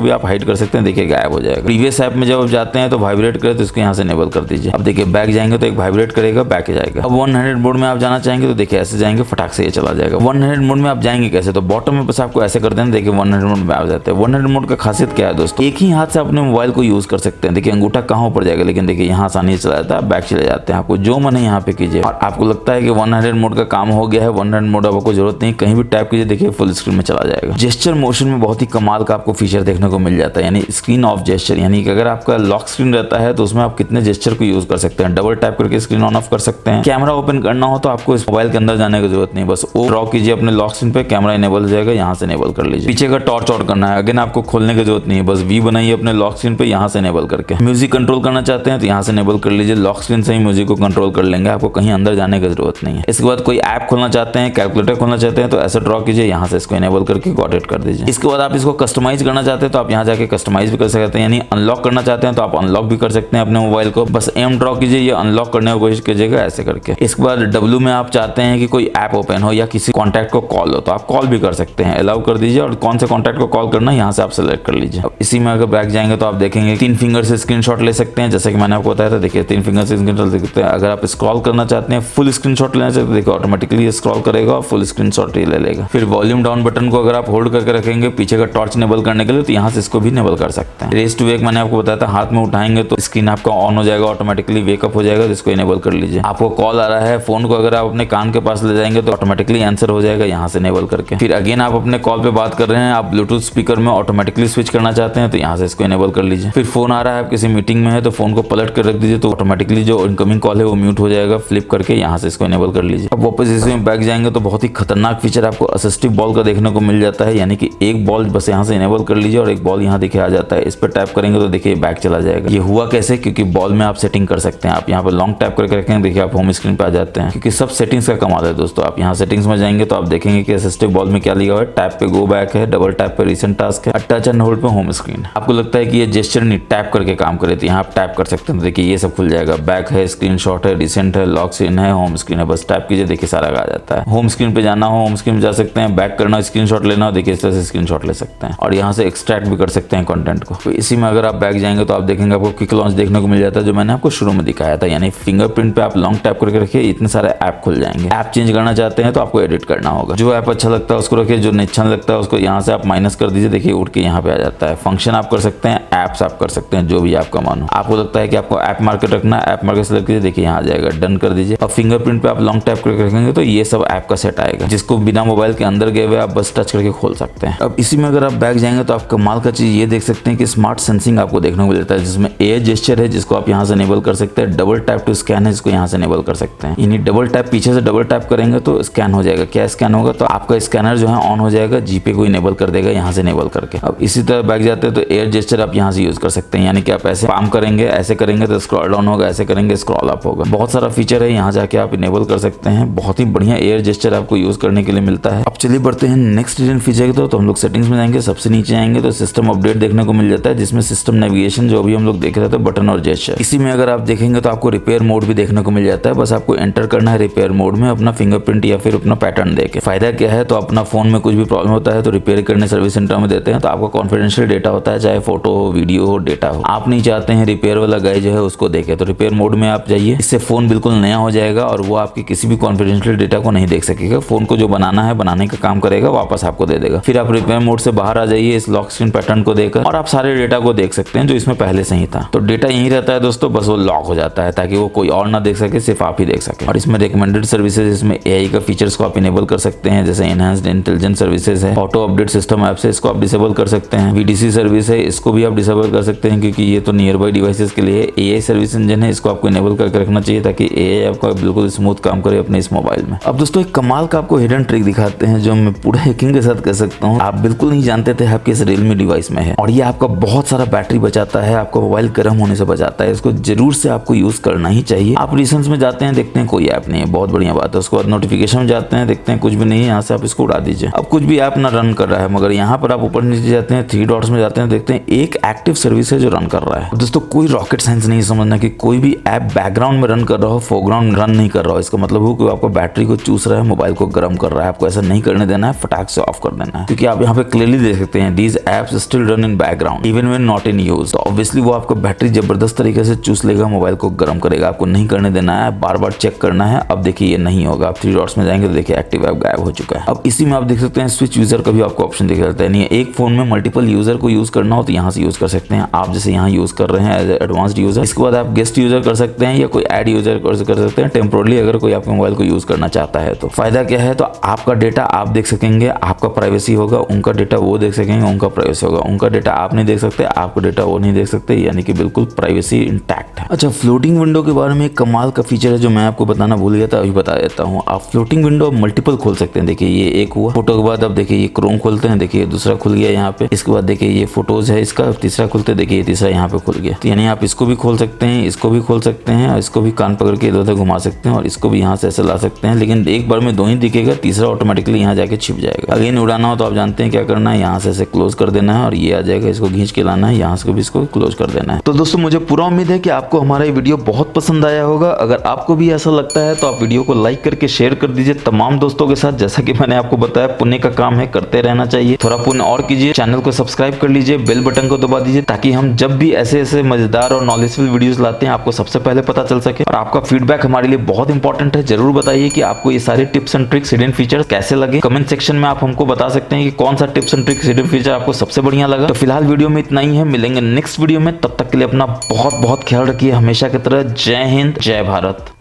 भी आप हाइड कर सकते हैं, देखिए गायब हो जाएगा। प्रीवियस ऐप में जब आप जाते हैं तो वाइब्रेट करे तो इसको यहाँ से इनेबल कर दीजिए। अब देखिए बैक जाएंगे तो एक वाइब्रेट करेगा, बैक जाएगा। अब 1 हैंडेड मोड में आप जाना चाहेंगे तो देखिए ऐसे जाएंगे, फटाक से ये चला जाएगा। 1 हैंडेड मोड में आप जाएंगे कैसे, तो बॉटम में बस आपको ऐसे कर देना, देखिए 1 हैंडेड मोड में आ जाते हैं। 1 हैंडेड मोड का खासियत क्या है दोस्तों, एक ही हाथ से अपने मोबाइल को यूज कर सकते हैं। देखिए अंगूठा कहाँ ऊपर जाएगा, लेकिन देखिए यहाँ आसानी से चला जाता है, बैक चले जाते हैं। आपको जो मन है यहाँ पे कीजिए। और आपको लगता है कि 1 हैंडेड मोड का काम हो गया है, 1 हैंडेड मोड आपको जरूरत नहीं, कहीं भी टैप कीजिए देखिए फुल स्क्रीन में चला जाएगा। जेस्चर मोशन में बहुत ही कमाल का आपको फीचर देखने को मिल जाता है, यानी स्क्रीन ऑफ जेस्चर, यानी कि अगर आपका लॉक स्क्रीन रहता है तो उसमें आप कितने जेस्चर को यूज कर सकते हैं। डबल टैप करके स्क्रीन ऑन ऑफ कर सकते हैं। कैमरा ओपन करना हो तो आपको इस मोबाइल के अंदर जाने की जरूरत नहीं, बस ओ ड्रॉ कीजिए अपने लॉक स्क्रीन पे, कैमरा इनेबल हो जाएगा, यहाँ से इनेबल कर लीजिए। पीछे का टॉर्च ऑन करना है, अगेन आपको खोलने की जरूरत नहीं है, बस वी बनाइए अपने लॉक स्क्रीन पे, यहाँ से इनेबल करके। म्यूजिक कंट्रोल करना चाहते हैं तो यहाँ से इनेबल कर लीजिए, लॉक स्क्रीन से ही म्यूजिक को कंट्रोल कर लेंगे, आपको कहीं अंदर जाने की जरूरत नहीं है। इसके बाद कोई ऐप खोलना चाहते हैं, कैलकुलेटर खोलना चाहते हैं तो ऐसे ड्रॉ कीजिए, यहाँ से इसको इनेबल करके गॉट इट कर दीजिए। इसके बाद आप इसको कस्टमाइज करना चाहते हैं तो आप यहाँ जाके कस्टमाइज भी कर सकते हैं, यानी अनलॉक करना चाहते हैं तो आप अनलॉक भी कर सकते हैं अपने मोबाइल को। बस एम ड्रॉ कीजिए, ये अनलॉक करने की कोशिश कीजिएगा ऐसे करके। इसके बाद डब्ल्यू में आप चाहते हैं कि कोई ऐप ओपन हो या किसी कॉन्टैक्ट को कॉल हो तो आप कॉल भी कर सकते हैं, अलाउ कर दीजिए, और कौन से कॉन्टैक्ट को कॉल करना है यहाँ से आप सेलेक्ट कर लीजिए। अब इसी में अगर बैक जाएंगे तो आप देखेंगे 3 फिंगर से स्क्रीनशॉट ले सकते हैं, जैसे कि मैंने आपको बताया था। देखिए 3 फिंगर से स्क्रीनशॉट ले सकते हैं। अगर आप स्क्रॉल करना चाहते हैं, फुल स्क्रीनशॉट लेना चाहते हैं, देखिए ऑटोमेटिकली स्क्रॉल करेगा और फुल स्क्रीनशॉट ही ले लेगा। फिर वॉल्यूम डाउन बटन को अगर आप होल्ड करके रखेंगे पीछे का टॉर्च इनेबल करने के लिए तो यहाँ से इसको भी इनेबल कर सकते हैं। रेस टू वेक मैंने आपको बताया था, हाथ में उठाएंगे तो स्क्रीन आपका ऑन हो जाएगा, ऑटोमेटिकली वेकअप हो जाएगा, तो इसको इनेबल कर लीजिए। आपको कॉल आ रहा है, फोन को अगर आप अपने कान के पास ले जाएंगे तो ऑटोमेटिकली आंसर हो जाएगा, यहाँ से इनेबल करके। फिर अगेन आप अपने कॉल पे बात कर रहे हैं, आप ब्लूटूथ स्पीकर में ऑटोमेटिकली स्विच करना चाहते हैं तो यहाँ से इसको इनेबल कर लीजिए। फिर फोन आ रहा है, आप किसी मीटिंग में है तो फोन को पलट कर रख दीजिए, तो ऑटोमेटिकली जो इनकमिंग कॉल है वो म्यूट हो जाएगा, फ्लिप करके यहाँ से इसको इनेबल कर लीजिए। अब वापस इसमें बैक जाएंगे तो बहुत ही खतरनाक फीचर आपको असिस्टिव बॉल का देखने को मिल जाता है, यानी कि एक बॉल बस यहाँ से इनेबल कर लीजिए और एक बॉल यहाँ देखिए आ जाता है। इस पर टैप करेंगे तो देखिए बैक चला जाएगा। ये हुआ कैसे, क्योंकि बॉल में आप सेटिंग कर सकते हैं। आप यहाँ पर लॉन्ग टैप करके रखेंगे, देखिए आप होम स्क्रीन पे आ जाते हैं, क्योंकि सब सेटिंग्स का कमाल है दोस्तों। आप यहाँ सेटिंग्स में जाएंगे तो आप देखेंगे कि असिस्टिव बॉल में क्या लिखा हुआ है, टैप पे गो बैक है, डबल टैप पे रीसेंट टास्क है, टच एंड होल्ड पे होम स्क्रीन है। आपको लगता है कि ये जेस्चर नहीं टैप करके काम करे तो यहाँ आप टैप कर सकते हैं, देखिए ये सब खुल जाएगा। बैक है, स्क्रीनशॉट है, रिसेंट है, लॉक स्क्रीन है, होम स्क्रीन है, बस टैप कीजिए देखिए सारा आ जाता है। होम स्क्रीन पे जाना हो होम स्क्रीन में जा सकते हैं, बैक करना स्क्रीनशॉट लेना हो देखिए इस तरह से स्क्रीनशॉट ले सकते हैं, और यहाँ से एक्सट्रैक्ट भी कर सकते हैं कंटेंट को। तो इसी में अगर आप बैक जाएंगे तो आप देखेंगे आपको क्विक लॉन्च देखने को मिल जाता है, जो मैंने आपको शुरू में दिखाया था, यानी फिंगरप्रिंट पे आप लॉन्ग टैप करके रखिए, इतने सारे ऐप खुल जाएंगे। ऐप चेंज करना चाहते हैं तो आपको एडिट करना होगा, जो ऐप अच्छा लगता है उसको रखिए, जो नहीं अच्छा लगता है उसको यहाँ से आप माइनस कर दीजिए, देखिए उठ के यहाँ पे आ जाता है। फंक्शन आप कर सकते हैं ऐप ऐप्स आप कर सकते हैं, जो भी आपका मानो। आपको लगता है कि आपको ऐप मार्केट रखना है, ऐप मार्केट सेलेक्ट कीजिए, देखिए यहाँ आ जाएगा, डन कर दीजिए। अब फिंगरप्रिंट पे आप लॉन्ग टैप करके रखेंगे तो ये सब ऐप का सेट आएगा, जिसको बिना मोबाइल के अंदर गए हुए आप बस टच करके खोल सकते हैं। अब इसी में अगर आप बैक जाएंगे तो आप कमाल का चीज ये देख सकते हैं कि स्मार्ट सेंसिंग आपको देखने को मिलता है, जिसमें एयर जेस्चर है जिसको आप यहाँ से इनेबल कर सकते हैं, डबल टैप टू स्कैन है जिसको यहाँ से इनेबल कर सकते हैं। यानी डबल टैप, पीछे से डबल टैप करेंगे तो स्कैन हो जाएगा। क्या स्कैन होगा, तो आपका स्कैनर जो है ऑन हो जाएगा, जीपे को इनेबल कर देगा यहाँ से इनेबल करके। अब इसी तरह बैक जाते हैं तो एयर जेस्चर आप यहाँ से यूज कर सकते हैं, यानी कि आप ऐसे पाम करेंगे, ऐसे करेंगे तो स्क्रॉल डाउन होगा, ऐसे करेंगे स्क्रॉल अप होगा। बहुत सारा फीचर है, यहाँ जाके आप इनेबल कर सकते हैं। बहुत ही बढ़िया एयर जेस्चर आपको यूज करने के लिए मिलता है। अब चलिए बढ़ते हैं नेक्स्ट हिडन फीचर की तरफ। तो हम लोग सेटिंग्स में जाएंगे, सबसे नीचे आएंगे तो सिस्टम अपडेट देखने को मिल जाता है, जिसमें सिस्टम नेविगेशन जो भी हम लोग देख रहे थे, बटन और जेस्चर। इसी में अगर आप देखेंगे तो आपको रिपेयर मोड भी देखने को मिल जाता है। बस आपको एंटर करना है रिपेयर मोड में अपना फिंगरप्रिंट या फिर अपना पैटर्न देके। फायदा क्या है, तो अपना फोन में कुछ भी प्रॉब्लम होता है तो रिपेयर करने सर्विस सेंटर में देते हैं, तो आपका कॉन्फिडेंशियल डेटा होता है, चाहे फोटो हो, वीडियो हो, डेटा हो। आप नहीं चाहते हैं रिपेयर वाला गाय जो है उसको देखे, तो रिपेयर मोड में आप जाइए। इससे फोन बिल्कुल नया हो जाएगा और वो आपके किसी भी कॉन्फिडेंशियल डेटा को नहीं देख सकेगा। फोन को जो बनाना है बनाने का काम करेगा, वापस आपको दे देगा। फिर आप रिपेयर मोड से बाहर आ जाइए इस लॉक स्क्रीन पैटर्न को देकर, और आप सारे डेटा को देख सकते हैं जो इसमें पहले से ही था। तो डेटा यही रहता है दोस्तों, बस वो लॉक हो जाता है ताकि वो कोई और ना देख सके, सिर्फ आप ही देख सके। और इसमें रिकमेंडेड सर्विसेज, इसमें एआई का फीचर्स को आप इनेबल कर सकते हैं, जैसे एनहांस्ड इंटेलिजेंस सर्विसेज है, ऑटो अपडेट सिस्टम ऐप से इसको आप डिसेबल कर सकते हैं। वीडीसी सर्विस है, इसको भी आप डिसेबल कर सकते हैं, क्योंकि ये तो नियर बाई डिवाइसेस के लिए। एआई सर्विस इंजन है, इसको आपको इनेबल करके रखना चाहिए ताकि एआई आपका बिल्कुल स्मूथ काम करे अपने इस मोबाइल में। अब दोस्तों एक कमाल का आपको हिडन ट्रिक दिखाते हैं, जो मैं पूरा हैकिंग के साथ कह सकता हूँ, आप बिल्कुल नहीं जानते थे आपके इस रियलमी डिवाइस में है, और ये आपका बहुत सारा बैटरी बचाता है, आपका मोबाइल गर्म होने से बचाता है। इसको जरूर से आपको यूज करना ही चाहिए। आप रिसेंस में जाते हैं, देखते हैं कोई ऐप नहीं है, बहुत बढ़िया बात है। उसके बाद नोटिफिकेशन में जाते हैं, देखते हैं कुछ भी नहीं है, यहाँ से आप इसको उड़ा दीजिए। अब कुछ भी ऐप ना रन कर रहा है, मगर यहाँ पर आप ऊपर नीचे जाते हैं, 3 डॉट्स में जाते हैं, देखते हैं एक एक्टिव सर्विस है जो रन कर रहा है। दोस्तों कोई रॉकेट साइंस नहीं समझना कि कोई भी ऐप बैकग्राउंड में रन कर रहा हो, फोरग्राउंड रन नहीं कर रहा हो, इसका मतलब हो कि आपको बैटरी को चूस रहा है, मोबाइल को गर्म कर रहा है। आपको ऐसा नहीं करने देना है, फटाक से ऑफ कर देना है, क्योंकि आप यहाँ पे क्लियरली देख सकते हैं these apps still run in background even when not in use. तो ऑब्वियसली वो आपको बैटरी जबरदस्त तरीके से चूस लेगा, मोबाइल को गर्म करेगा। आपको नहीं करने देना है, बार बार चेक करना है। अब देखिए ये नहीं होगा, आप 3 डॉट्स में जाएंगे तो देखिए एक्टिव ऐप गायब हो चुका है। अब इसी में आप देख सकते हैं स्विच यूजर का भी आपको ऑप्शन दिख जाता है। नहीं एक फोन में मल्टीपल यूजर को यूज करना हो तो यहाँ से यूज कर सकते हैं। आप जैसे यहाँ यूज कर रहे हैं एज एडवांस्ड यूजर, इसके बाद आप गेस्ट यूजर कर सकते हैं या कोई एड यूजर कर सकते हैं टेम्पोरली, अगर कोई आपके मोबाइल को यूज करना चाहता है तो। फायदा क्या है, तो आपका डेटा आप देख सकेंगे, आपका प्राइवेसी होगा, उनका डेटा वो देख सकेंगे, उनका प्राइवेसी होगा। उनका डेटा आप नहीं देख सकते, आपका डेटा वो नहीं देख सकते, यानी कि बिल्कुल प्राइवेसी इंटैक्ट है। अच्छा, फ्लोटिंग विंडो के बारे में एक कमाल का फीचर है जो मैं आपको बताना भूल गया था, अभी बता देता हूँ। आप फ्लोटिंग विंडो मल्टीपल खोल सकते हैं। देखिए ये एक हुआ, फोटो के बाद अब देखिए ये क्रोम खोलते हैं, देखिए दूसरा खुल गया यहाँ पे। इसके बाद देखिए ये फोटोज है इसका, तीसरा खुलते देखिए तीसरा यहाँ पे खुल गया। तो यानी आप इसको भी खोल सकते हैं, इसको भी खोल सकते हैं, और इसको भी कान पकड़ के इधर उधर घुमा सकते हैं, और इसको भी यहाँ से ऐसे ला सकते हैं। लेकिन एक बार में 2 ही दिखेगा, तीसरा ऑटोमेटिकली यहाँ जाके छिप जाएगा। अगेन उड़ाना हो तो आप जानते हैं क्या करना है, यहाँ से ऐसे क्लोज कर देना है और ये आ जाएगा, इसको खींच के लाना है, यहाँ से भी इसको क्लोज कर देना है। तो दोस्तों मुझे पूरा उम्मीद है कि आपको हमारा ये वीडियो बहुत पसंद आया होगा। अगर आपको भी ऐसा लगता है तो आप वीडियो को लाइक करके शेयर कर दीजिए तमाम दोस्तों के साथ। जैसा कि मैंने आपको बताया, पुण्य का काम है, करते रहना चाहिए। थोड़ा पुण्य और कीजिए, चैनल को सब्सक्राइब कर लीजिए, बेल बटन को दबा दीजिए, ताकि हम जब भी ऐसे ऐसे मजेदार और नॉलेजफुल वीडियोस लाते हैं आपको सबसे पहले पता चल सके। और आपका फीडबैक हमारे लिए बहुत इंपॉर्टेंट है। जरूर बताइए कि आपको ये सारे tips and tricks, hidden features कैसे लगे। कमेंट सेक्शन में आप हमको बता सकते हैं कि कौन सा tips and tricks, hidden feature आपको सबसे बढ़िया लगा। तो फिलहाल वीडियो में इतना ही है, मिलेंगे नेक्स्ट वीडियो में। तब तक के लिए अपना बहुत बहुत ख्याल रखिए, हमेशा की तरह। जय हिंद, जय भारत।